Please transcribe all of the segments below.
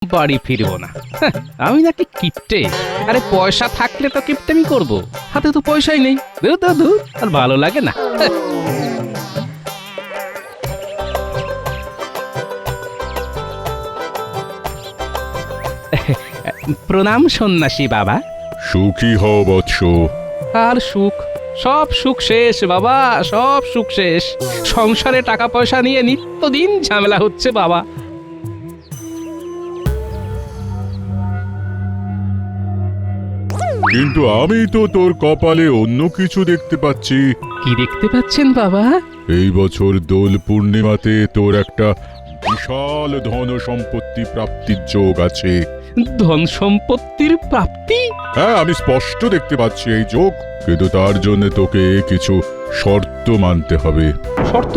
বাড়ি ফিরবো না। হ্যাঁ, আমি নাকি কিপটে? আরে পয়সা থাকলে তো কিপটেমি করব, হাতে তো পয়সাই নেই। ধুর ধুর ধুর, আর ভালো লাগে না। হ্যাঁ। প্রণাম সন্ন্যাসী বাবা। সুখী হও বৎস। আর সুখ, সব সুখ শেষ বাবা, সব সুখ শেষ। সংসারে টাকা পয়সা নিয়ে নিত্যদিন ঝামেলা হচ্ছে বাবা। কিন্তু আমি তো তোর কপালে অন্য কিছু দেখতে পাচ্ছি। কি দেখতে পাচ্ছেন বাবা? এই বছর দোল পূর্ণিমাতে তোর একটা বিশাল ধন সম্পত্তি প্রাপ্তির যোগ আছে। ধন সম্পত্তির প্রাপ্তি? হ্যাঁ, আমি স্পষ্ট দেখতে পাচ্ছি এই যোগ, কিন্তু তার জন্য তোকে কিছু শর্ত মানতে হবে। শর্ত?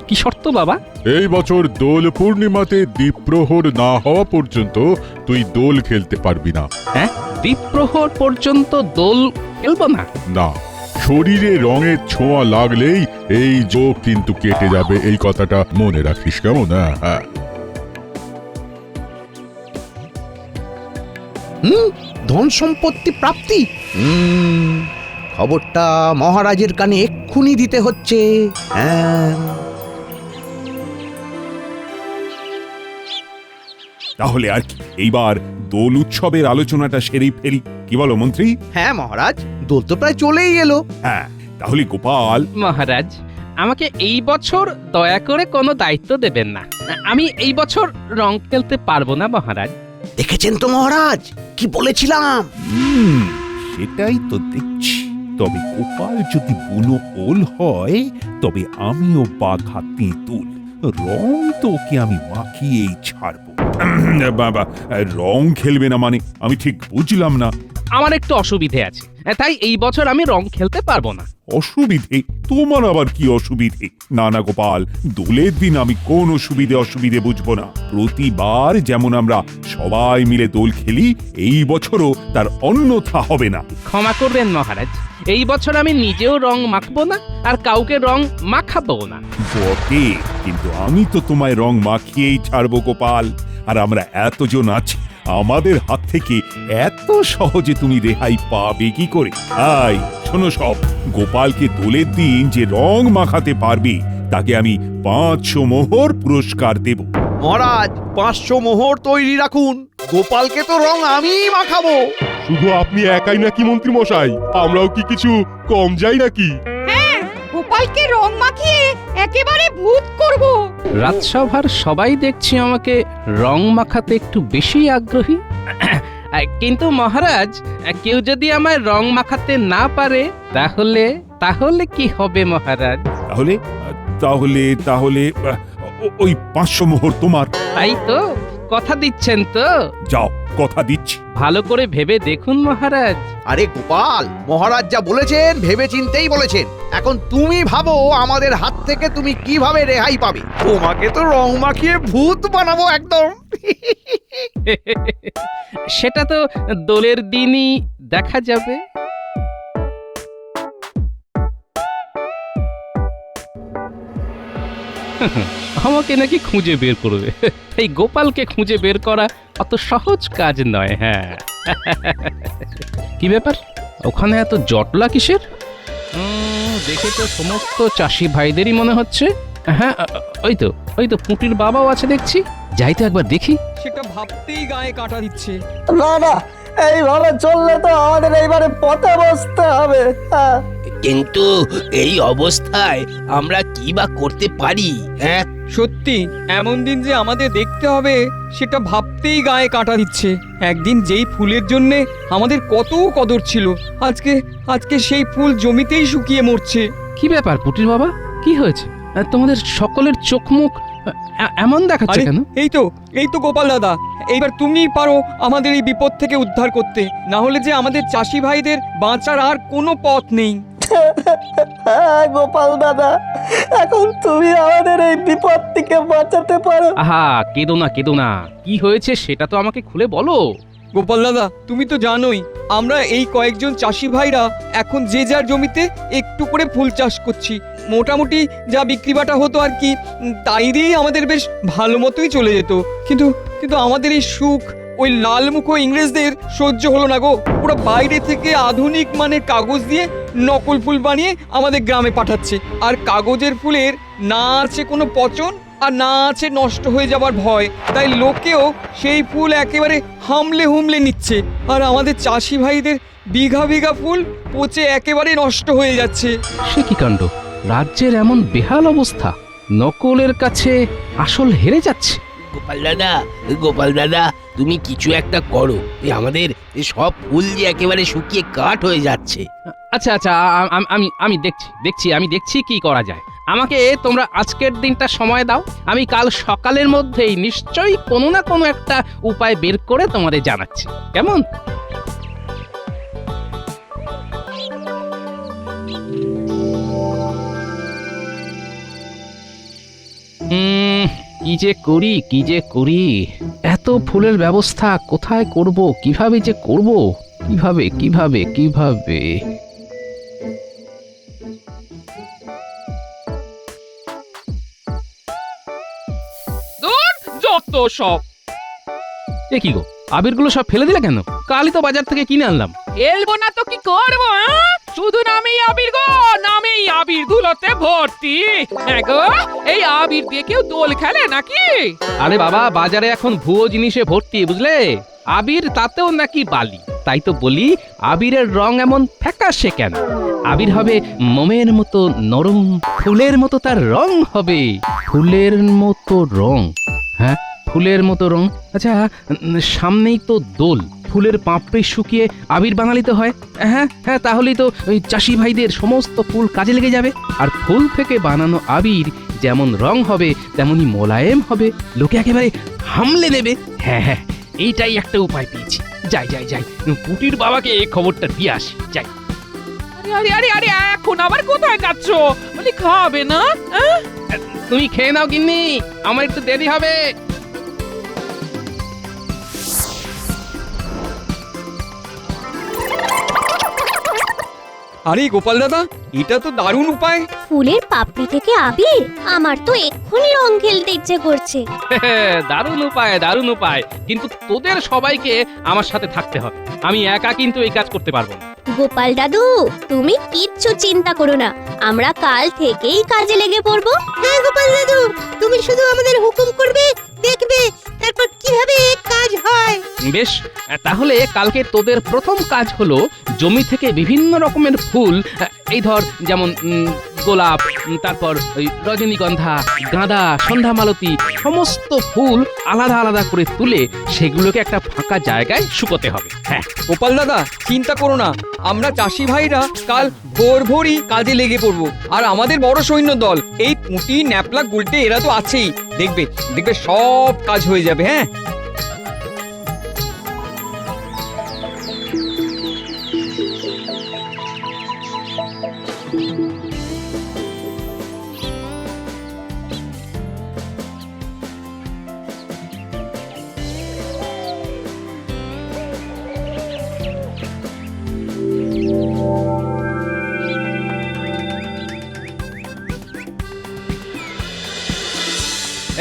কি শর্ত বাবা? এই বছর দোল পূর্ণিমাতে দ্বীপ্রহর না হওয়া পর্যন্ত তুই দোল খেলতে পারবি না। হ্যাঁ, দ্বীপ্রহর পর্যন্ত দোল খেলবো না? না, শরীরে রঙের ছোঁয়া লাগলেই এই যোগ কিন্তু কেটে যাবে, এই কথাটা মনে রাখিস, কেমন? হ্যাঁ। ধন সম্পত্তি প্রাপ্তি। খবরটা মহারাজের কানে এক্ষুনি দিতে হচ্ছে। হ্যাঁ, তাহলে আর কি, এইবার দোল উৎসবের আলোচনাটা সেরেই ফেলি, কি বলো মন্ত্রী? হ্যাঁ মহারাজ, দোল তো প্রায় চলেই এলো। হ্যাঁ, তাহলে গোপাল। মহারাজ, আমাকে এই বছর দয়া করে কোনো দায়িত্ব দেবেন না। আমি এই বছর রং খেলতে পারবো না মহারাজ। দেখেছেন তো মহারাজ, কি বলেছিলাম? সেটাই তো দেখছি। তবে গোপাল যদি বুনো ওল হয়, তবে আমিও বাঘা তেঁতুল। রং তো ওকে আমি মাখিয়েই ছাড়বো। বাবা, রং খেলবে না মানে আমি ঠিক বুঝলাম না। আমার একটু অসুবিধে আছে, তাই এই বছর আমি রং খেলতে পারবো না। অসুবিধে? তোমার আবার কি অসুবিধে? না না গোপাল, দোলের দিন আমি কোন অসুবিধে বুঝবো না। প্রতিবার যেমন আমরা সবাই মিলে দোল খেলি, এই বছরও তার অন্যথা হবে না। ক্ষমা করবেন মহারাজ, এই বছর আমি নিজেও রং মাখবো না আর কাউকে রং মাখাবো না। বটে, কিন্তু আমি তো তোমায় রং মাখিয়েই ছাড়বো গোপাল। আর আমরা এতজন আছি, আমাদের হাত থেকে এত সহজে তুমি রেহাই পাবে কি করে? আই শোনো সব, গোপালকে দোলের দিন যে রং মাখাতে পারবে তাকে আমি 500 মোহর পুরস্কার দেব। মহারাজ, 500 মোহর তৈরি রাখুন। গোপালকে তো রং আমিই মাখাবো। শুধু আপনি একাই নাকি মন্ত্রী মশাই? আমরাও কি কিছু কম যাই নাকি? গোপালকে রং মাখিয়ে একেবারে ভূত করব। রাজসভার সবাই দেখছি আমাকে রং মাখাতে একটু বেশি আগ্রহী। কিন্তু মহারাজ, কেউ যদি আমায় রং মাখাতে না পারে, তাহলে তাহলে কি হবে মহারাজ? তাহলে তাহলে তাহলে ওই 500 মোহর তোমার। তাই তো? কথা দিচ্ছেন তো? যাও, কথা দিচ্ছি। ভালো করে ভেবে দেখুন মহারাজ। আরে গোপাল, মহারাজ যা বলেছেন ভেবে চিন্তেই বলেছেন। এখন তুমি ভাবো আমাদের হাত থেকে তুমি কিভাবে রেহাই পাবে। তোমাকে তো রং মাখিয়ে ভূত বানাবো একদম। সেটা তো দোলের দিনই দেখা যাবে। আমাকে নাকি খুঁজে বের করবে। এই গোপালকে খুঁজে বের করা অত সহজ কাজ নয়। হ্যাঁ, কি ব্যাপার, ওখানে এত জটলা কিসের? দেখে তো সমস্ত চাষি ভাইদেরই মনে হচ্ছে। হ্যাঁ, ওই তো পুঁটির বাবাও আছে দেখছি। যাই তো একবার দেখি। সেটা ভাবতেই গায়ে কাটা দিচ্ছে। না না, এইভাবে চললে তো আমাদের এইবারে পথে বসতে হবে। কিন্তু এই অবস্থায় আমরা কি বা করতে পারি? হ্যাঁ, সত্যি এমন দিন যে আমাদের দেখতে হবে, সেটা ভাবতেই গায়ে কাটা দিচ্ছে। একদিন যেই ফুলের জন্য আমাদের কত কদর ছিল, আজকে সেই ফুল জমিতেই শুকিয়ে মরছে। কি ব্যাপার পুটির বাবা, কি হয়েছে? তোমাদের সকলের চোখ মুখ এমন দেখাচ্ছে আরে, কেন? এই তো গোপাল দাদা, এইবার তুমিই পারো আমাদের এই বিপদ থেকে উদ্ধার করতে। না হলে যে আমাদের চাষি ভাইদের বাঁচার আর কোনো পথ নেই। হ্যাঁ গোপাল দাদা, এখন তুমি আমাদের এই বিপদ থেকে বাঁচাতে পারো। আহা, কেঁদো না। কি হয়েছে সেটা তো আমাকে খুলে বলো। গোপাল দাদা, তুমি তো জানোই আমরা এই কয়েকজন চাষি ভাইরা এখন যে যার জমিতে একটু করে ফুল চাষ করছি। মোটামুটি যা বিক্রি বাটা হতো আর কি, তাই দিয়েই আমাদের বেশ ভালো মতোই চলে যেত। কিন্তু কিন্তু আমাদের এই সুখ ওই লালমুখো ইংরেজদের সহ্য হলো না গো। ওরা বাইরে থেকে আধুনিক মানের কাগজ দিয়ে নকল ফুল বানিয়ে আমাদের গ্রামে পাঠাচ্ছে। আর কাগজের ফুলের না আছে কোনো পচন আর না আছে নষ্ট হয়ে যাবার ভয়, তাই লোকেও সেই ফুল একেবারে হামলে হুমলে নিচ্ছে। আর আমাদের চাষি ভাইদের বিঘা বিঘা ফুল পচে একেবারে নষ্ট হয়ে যাচ্ছে। সে কি কাণ্ড! রাজ্যের এমন বেহাল অবস্থা, নকলের কাছে আসল হেরে যাচ্ছে। গোপাল দাদা তুমি কিছু একটা করো, এই আমাদের এই সব ফুল যে একেবারে শুকিয়ে কাঠ হয়ে যাচ্ছে। আচ্ছা আচ্ছা, আমি দেখছি কি করা যায়। আমাকে তোমরা আজকের দিনটা সময় দাও, আমি কাল সকালের মধ্যেই নিশ্চয়ই কোনো না কোনো একটা উপায় বের করে তোমাদের জানাচ্ছি, কেমন? কি যে করি এত ফুলের ব্যবস্থা কোথায় করব, কিভাবে যে করব, কিভাবে যত সব। এ কি গো, আবিরগুলো সব ফেলে দিলে কেন? কালই তো বাজার থেকে কিনে আনলাম। এলবো না তো কি করবো? শুধু নামেই আবির গো, নামেই আবির ধুলোতে ভর্তি। হ্যাঁ গো, এই আবির দিয়ে কেউ দোল খেলে নাকি? আরে বাবা, বাজারে এখন ভুয়ো জিনিসে ভর্তি, বুঝলে? আবির তাতেও নাকি বালি। তাই তো বলি, আবিরের রং এমন ফ্যাকাশে কেন? আবির হবে মোমের মতো নরম, ফুলের মতো তার রং হবে। ফুলের মতো রং? হ্যাঁ, ফুলের মতো রং। আচ্ছা, সামনেই তো দোল, ফুলের পাপড়ি শুকিয়ে আবির বানালিতে হয়। হ্যাঁ হ্যাঁ, তাহলেই তো ওই চাষি ভাইদের সমস্ত ফুল কাজে লেগে যাবে। আর ফুল থেকে বানানো আবির যেমন রং হবে তেমনি মোলায়েম হবে, লোকে একেবারে হামলে নেবে। হ্যাঁ হ্যাঁ, এইটাই একটা উপায় পেয়েছি। যাই পুটির বাবাকে এই খবরটা দিয়ে আসি, যাই। আরে আরে আরে, এখন আবার কোথায় যাচ্ছ? বলি খাবে না? তুমি খেয়ে নাও গিন্নি, আমার একটু দেরি হবে। আরে গোপাল দাদা, এটা তো দারুণ উপায়। ফুলের পাপড়ি থেকে আবির? আমার তো এক্ষুনি রং খেলতে ইচ্ছে করছে। দারুণ উপায়, কিন্তু তোদের সবাইকে আমার সাথে থাকতে হবে। আমি একা কিন্তু এই কাজ করতে পারবো না। গোপাল দাদু, তুমি কিচ্ছু চিন্তা করো না, আমরা কাল থেকেই কাজে লেগে পড়বো। হ্যাঁ গোপাল দাদু, তুমি শুধু আমাদের হুকুম করবে, দেখবে তারপর কিভাবে কাজ হয়। বেশ, তাহলে কালকে তোদের প্রথম কাজ হলো জমি থেকে বিভিন্ন রকমের ফুল, এই ধর যেমন গোলাপ, তারপর ওই রজনীগন্ধা, গাঁদা, সন্ধ্যামালতী, সমস্ত ফুল আলাদা আলাদা করে তুলে সেগুলোকে একটা ফাঁকা জায়গায় শুকোতে হবে। হ্যাঁ গোপাল দাদা, চিন্তা করো না, আমরা চাষি ভাইরা কাল ভোরই কাজে লেগে পড়বো। আর আমাদের বড় সৈন্য দল, এই পুঁটি, ন্যাপলা, গুলটে এরা তো আছেই। দেখবে সব কাজ হয়ে যাবে। হ্যাঁ,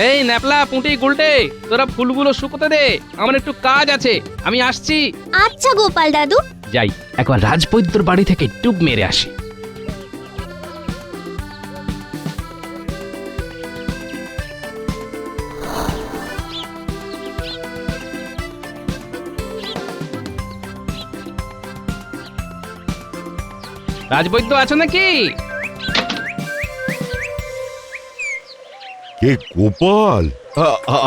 এই ন্যাপলা, পুঁটি, গুলটে, তোরা ফুলগুলো শুকোতে দে, আমার একটু কাজ আছে, আমি আসছি। আচ্ছা গোপাল দাদু। যাই, একবার রাজবৈদ্যর বাড়ি থেকে ডুব মেরে আসি। রাজবৈদ্য আছো নাকি? কে গোপাল?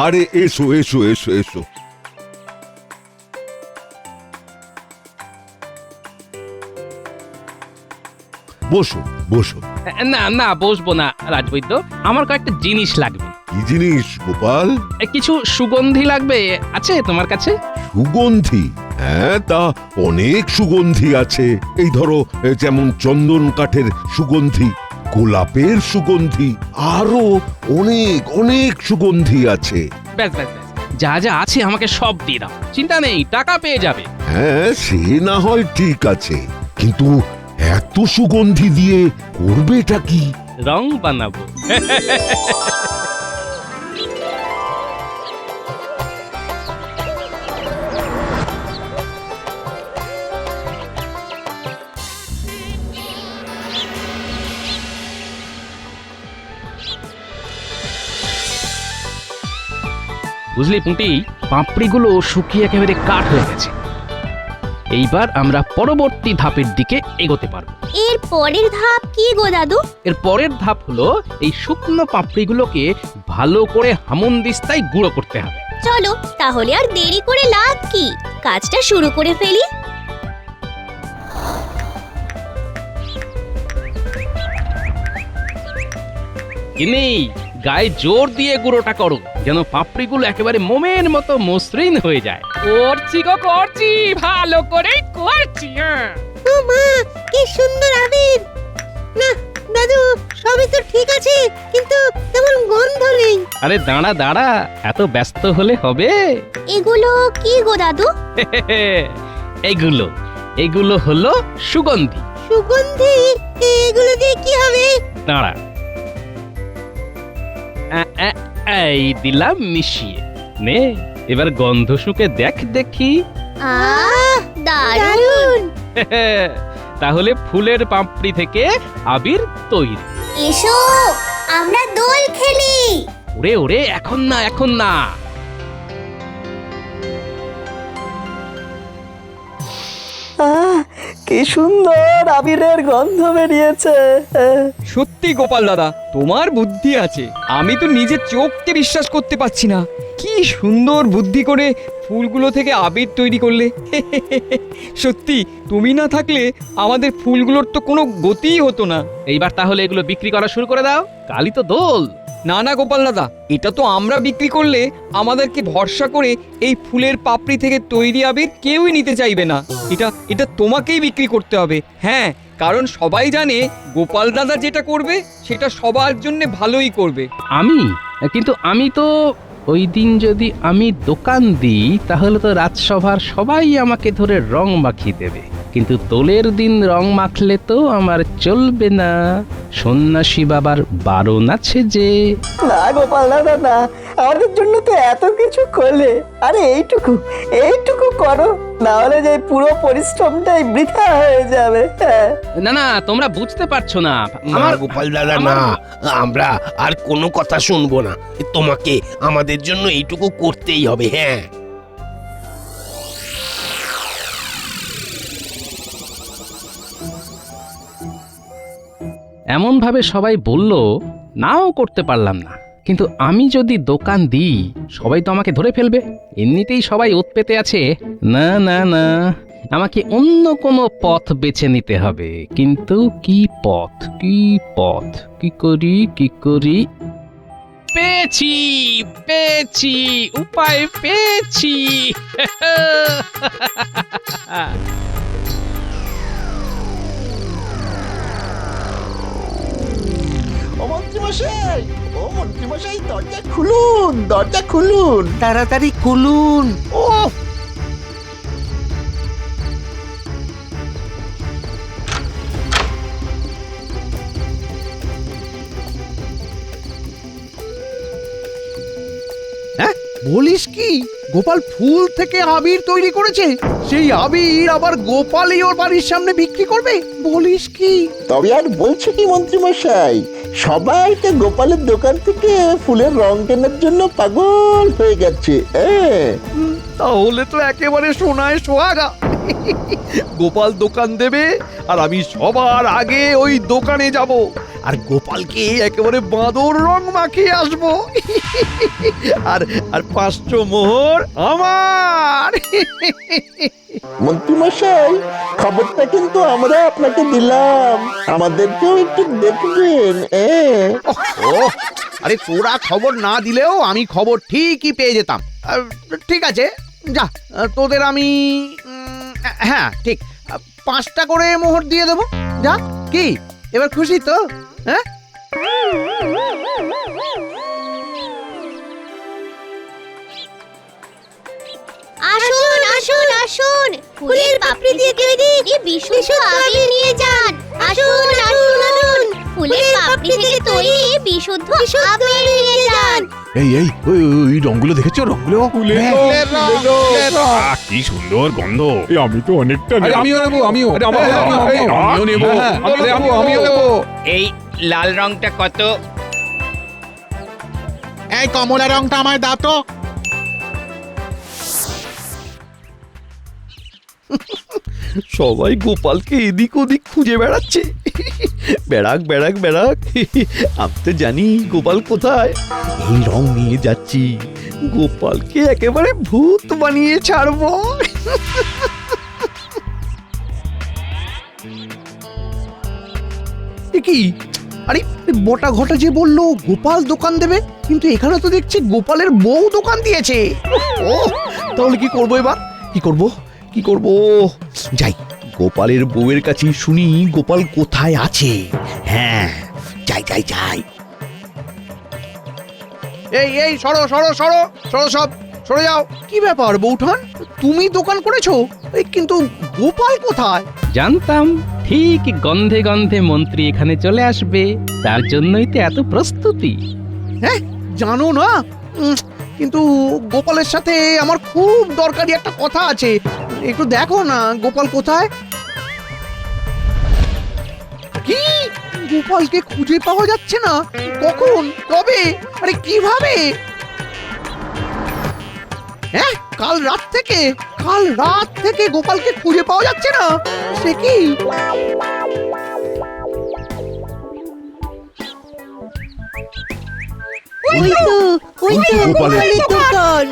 আরে এসো এসো এসো এসো। বসো বসো। না বসবো না রাজবৈদ্য, আমার কয়েকটা জিনিস লাগবে। কি জিনিস গোপাল? কিছু সুগন্ধি লাগবে, আছে তোমার কাছে? সুগন্ধি? হ্যাঁ, তা অনেক সুগন্ধি আছে। এই ধরো, যেমন চন্দন কাঠের সুগন্ধি, গোলাপের সুগন্ধি, আরো অনেক অনেক সুগন্ধি আছে। ব্যাস, যা যা আছে আমাকে সব দিয়ে দাও, চিন্তা নেই, টাকা পেয়ে যাবে। হ্যাঁ, সে না হয় ঠিক আছে, কিন্তু এত সুগন্ধি দিয়ে করবেটা কি? রং বানাবো। বুঝলি পুঁটি, পাপড়িগুলো শুকিয়ে একেবারে কাঠ হয়ে গেছে। এইবার আমরা পরবর্তী ধাপের দিকে এগোতে পারবো। এর পরের ধাপ কি গো দাদু? এর পরের ধাপ হলো এই শুকনো পাপড়িগুলোকে ভালো করে হামনদিস্তায় গুঁড়ো করতে হবে। চলো তাহলে আর দেরি করে লাভ কি, কাজটা শুরু করে ফেলি। কিনি গায়ে জোর দিয়ে গুঁড়োটা করো, যেন পাপড়িগুলো একেবারে মোমের মতো মসৃণ হয়ে যায়। করছি গো করছি, ভালো করেই করছি। হ্যাঁ ও মা, কি সুন্দর আবির! না দাদু, সবই তো ঠিক আছে, কিন্তু তেমন গন্ধ নেই। আরে দাঁড়া দাঁড়া, এত ব্যস্ত হলে হবে? এগুলো কি গো দাদু? এগুলো এগুলো হলো সুগন্ধি। সুগন্ধি? এগুলো দিয়ে কি হবে? দাঁড়া, এই দিলাম মিশিয়ে নে, এবার গন্ধ শুকে দেখ দেখি। আহ, দারুণ! তাহলে ফুলের পাপড়ি থেকে আবির তৈরি। এসো আমরা দোল খেলি। ওরে ওরে, এখন না এখন না। কি সুন্দর আবিরের গন্ধ বেরিয়েছে। সত্যি গোপাল দাদা, তোমার বুদ্ধি আছে। আমি তো নিজের চোখকে বিশ্বাস করতে পারছি না। কি সুন্দর বুদ্ধি করে ফুলগুলো থেকে আবির তৈরি করলে। সত্যি তুমি না থাকলে আমাদের ফুলগুলোর তো কোনো গতিই হতো না। এইবার তাহলে এগুলো বিক্রি করা শুরু করে দাও, কালই তো দোল। না না গোপাল দাদা, এটা তো আমরা বিক্রি করলে আমাদেরকে ভরসা করে এই ফুলের পাপড়ি থেকে তৈরি আবির কেউই নিতে চাইবে না। এটা এটা তোমাকেই বিক্রি করতে হবে। হ্যাঁ, কারণ সবাই জানে গোপাল দাদা যেটা করবে সেটা সবার জন্য ভালোই করবে। কিন্তু আমি তো ওই দিন যদি আমি দোকান দিই তাহলে তো রাজসভার সবাই আমাকে ধরে রং মাখিয়ে দেবে, কিন্তু দোলের দিন রং মাখলে তো আমার চলবে না। সন্ন্যাসী বাবার বারণ আছে যে। না গোপাল দাদা না, আমাদের জন্য তো এত কিছু করলে, আরে এইটুকু করো, না হলে যে পুরো পরিশ্রমটাই বৃথা হয়ে যাবে। না না, তোমরা বুঝতে পারছো না। না গোপাল দাদা না, আমরা আর কোনো কথা শুনবো না। তোমাকে আমাদের জন্য এইটুকু করতেই হবে। হ্যাঁ, এমন ভাবে সবাই বলল, নাও করতে পারলাম না। কিন্তু আমি যদি দোকান দিই সবাই তো আমাকে ধরে ফেলবে, এমনিতেই সবাই ওত পেতে আছে। না না না, আমাকে অন্য কোনো পথ বেছে নিতে হবে। কিন্তু কি পথ, কি পথ, কি করি? পেয়েছি পেয়েছি, উপায় পেয়েছি। মন্ত্রীমশাই দরজা খুলুন, তাড়াতাড়ি খুলুন। ও হ্যাঁ, বলিস কি? গোপাল ফুল থেকে আবির তৈরি করেছে, সেই আবির আবার গোপালই ওর বাড়ির সামনে বিক্রি করবে? বলিস কি? তবে আর বলছে কি মন্ত্রীমশাই, সবাই তো গোপালের দোকান থেকে ফুলের রং কেনার জন্য পাগল হয়ে গেছে। তাহলে তো একেবারে সোনায় সোহাগা। গোপাল দোকান দেবে আর আমি সবার আগে ওই দোকানে যাব, আর গোপালকে একেবারে বাঁদর রং মাখিয়ে আসবো। আর আর 500 মোহর আমার। মন্ত্রীমশাই, খবরটা কিন্তু আমরা আপনাকে দিলাম, আমাদেরকেও একটু দেখবেন। আরে তোরা খবর না দিলেও আমি খবর ঠিকই পেয়ে যেতাম। ঠিক আছে, যা, তোদের আমি হ্যাঁ ঠিক 5টা করে মোহর দিয়ে দেবো। যা, কি এবার খুশি তো? হ্যাঁ, আসুন আসুন আসুন, ফুলের পাপড়ি দিয়ে তৈরি বিশুদ্ধ আবির নিয়ে যান। আসুন আসুন আসুন, ফুলের পাপড়ি থেকে তৈরি বিশুদ্ধ আবির নিয়ে যান। ওই রংগুলো দেখেছো? রংগুলো কি সুন্দর গন্ধ। আমি তো অনেকটা আমিও নেব। এই লাল রংটা কত? এই কমলা রংটা আমায় দাও তো। সবাই গোপালকে এদিক ওদিক খুঁজে বেড়াচ্ছে। বেড়াক বেড়াক বেড়াক, আমি তো জানি গোপাল কোথায়। এই রং নিয়ে যাচ্ছি, গোপালকে একেবারে ভূত বানিয়ে ছাড়বো। কি আরে বটা ঘটা যে বললো গোপাল দোকান দেবে, কিন্তু এখানে তো দেখছি গোপালের বউ দোকান দিয়েছে। ও তাহলে কি করবো এবার? কি করব যাই, গোপালের বউয়ের কাছে শুনি গোপাল কোথায় আছে। হ্যাঁ, যাই। এই সরো সব সরে যাও। কি ব্যাপার বউঠান, তুমি দোকান করেছো, কিন্তু গোপাল কোথায়? জানতাম ঠিক গন্ধে গন্ধে মন্ত্রী এখানে চলে আসবে, তার জন্যই তো এত প্রস্তুতি। হ্যাঁ জানো না, কিন্তু গোপালের সাথে আমার খুব দরকারি একটা কথা আছে। একটু দেখো না গোপাল কোথায়। কি গোপালকে খুঁজে পাওয়া যাচ্ছে না? কখন, কবে, আরে কিভাবে? হ্যাঁ কাল রাত থেকে গোপালকে খুঁজে পাওয়া যাচ্ছে না। সে কি? ওই তো গোপালের দোকান।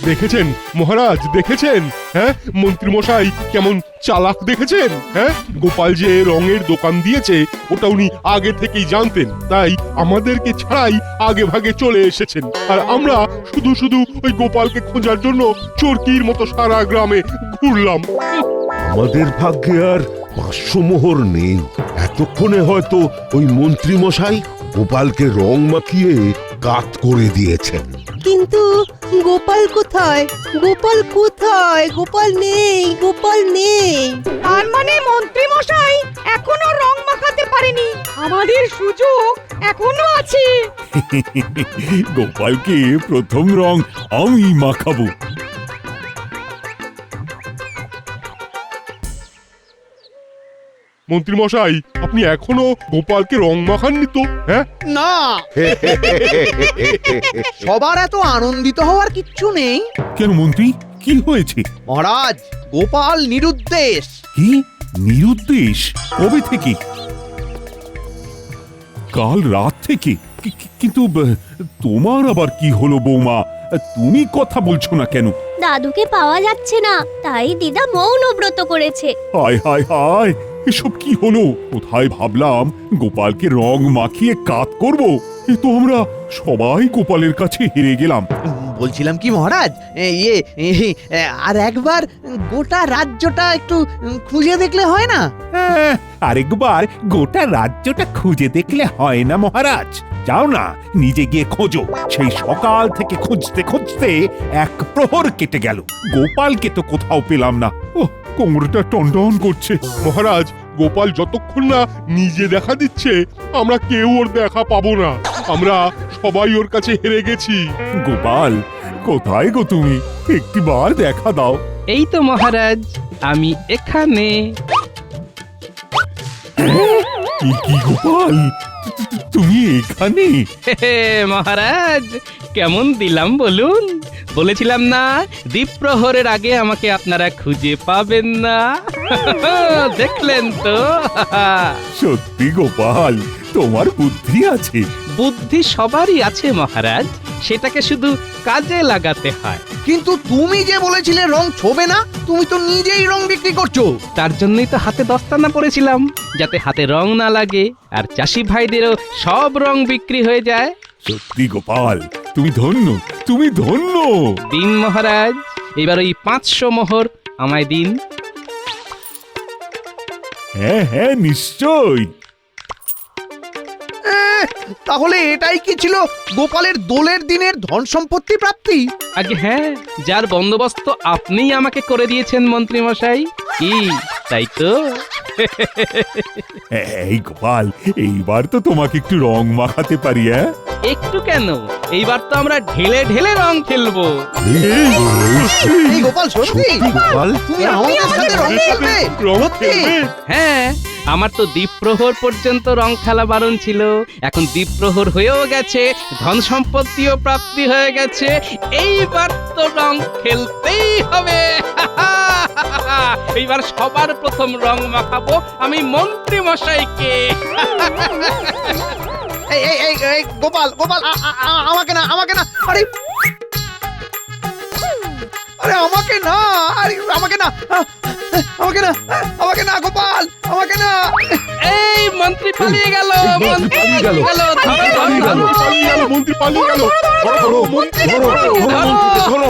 দেখেছেন মহারাজ, দেখেছেন? হ্যাঁ, মন্ত্রী মশাই কেমন চালাক দেখেছেন? হ্যাঁ, গোপাল যে রঙের দোকান দিয়েছে ওটা উনি আগে থেকেই জানতেন, তাই আমাদেরকে ছাড়াই আগে ভাগে চলে এসেছেন। আর আমরা শুধু ওই গোপালকে খোঁজার জন্য চরকির মতো সারা গ্রামে ঘুরলাম। আমাদের ভাগ্যে আর 500 মোহর নেই। এতক্ষণে হয়তো ওই মন্ত্রী মশাই গোপালকে রং মাখিয়ে কাত করে দিয়েছেন। কিন্তু গোপাল কোথায়? গোপাল নেই। তার মানে মন্ত্রী মশাই এখনো রং মাখাতে পারেনি, আমাদের সুযোগ এখনো আছে। গোপালকে প্রথম রং আমি মাখাবো। মন্ত্রী মশাই, আপনি এখনো গোপালকে রং মাখাননি তো? হ্যাঁ না, সবার এত আনন্দিত হওয়ার কিচ্ছু নেই। কেন মন্ত্রী, কি হয়েছে? মহারাজ, গোপাল নিরুদ্দেশ। কি নিরুদ্দেশ? কবে থেকে? কাল রাত থেকে? কিন্তু তোমার আবার কি হলো বৌমা? তুমি কথা বলছো না কেন? দাদুকে পাওয়া যাচ্ছে না, তাই দিদা মৌনব্রত করেছে। হায় হায় হায়, এসব কি হলো? কোথায় ভাবলাম গোপালকে রং মাখিয়ে কাত করব, এ তো আমরা সবাই গোপালের কাছে হেরে গেলাম। বলছিলাম কি মহারাজ, আর একবার গোটা রাজ্যটা একটু খুঁজে দেখলে হয় না? আরেকবার গোটা রাজ্যটা খুঁজে দেখলে হয় না মহারাজ? যাও না, নিজে গিয়ে খোঁজো। সেই সকাল থেকে খুঁজতে খুঁজতে এক প্রহর কেটে গেল, গোপালকে তো কোথাও পেলাম না। ওহ, কোমরটা টনটন করছে। মহারাজ, গোপাল যতক্ষণ না নিজে দেখা দিচ্ছে আমরা কেউ ওর দেখা পাবো না। আমরা সবাই ওর কাছে হেরে গেছি। গোপাল কোথায় গো তুমি? একটিবার দেখা দাও। এই তো মহারাজ, আমি এখানে। কি গোপাল, তুমি এখানে? মহারাজ, কেমন দিলাম বলুন? বলেছিলাম না দ্বীপ্রহরের আগে আমাকে আপনারা খুঁজে পাবেন না। দেখলেন তো? সত্যি গোপাল, তোমার বুদ্ধি আছে। বুদ্ধি সবারই আছে মহারাজ, সেটাকে শুধু কাজে লাগাতে হয়। কিন্তু তুমি যে বলেছিলে রং ছোবে না, তুমি তো নিজেই রং বিক্রি করছো। তার জন্যই তো হাতে দস্তানা পড়েছিলাম, যাতে হাতে রং না লাগে আর চাষি ভাইদেরও সব রং বিক্রি হয়ে যায়। সত্যি গোপাল, তুমি ধন্য, তুমি ধন্য। দিন মহারাজ, এবার ওই 500 মোহর আমায় দিন। হ্যাঁ হ্যাঁ, নিশ্চয়। তাহলে এটাই কি ছিল গোপালের দোলের দিনের ধন সম্পত্তি প্রাপ্তি? আগে হ্যাঁ, যার বন্দোবস্ত আপনিই আমাকে করে দিয়েছেন মন্ত্রী মশাই। কি তাই তো? এই গোপাল, এইবার তো তোমাকে একটু রং মাখাতে পারি। হ্যাঁ, একটু কেন, এইবার তো আমরা ঢেলে ঢেলে রং খেলবো। এই গোপাল সত্যি গোপাল তুমি আমাদের সাথে রং খেলবে রং সত্যি? খেলবে? হ্যাঁ, আমার তো দ্বীপ্রহর পর্যন্ত রং খেলা বারণ ছিল, এখন দ্বীপ্রহর হয়েও গেছে, ধন সম্পত্তিও প্রাপ্তি হয়ে গেছে, এইবার তো রং খেলতেই হবে। এইবার সবার প্রথম রং মাখাবো আমি মন্ত্রী মশাইকে। এই এই এই এই গোপাল গোপাল আমাকে না আমাকে না, আরে আরে আমাকে না, আরে আমাকে না, আমাকে না, আমাকে না গোপাল, আমাকে না। এই মন্ত্রী পালিয়ে গেল, মন্ত্রী পালিয়ে গেল, মন্ত্রী পালিয়ে গেল। ধরো, ধরো, ধরো, ধরো, ধরো, ধরো, ধরো।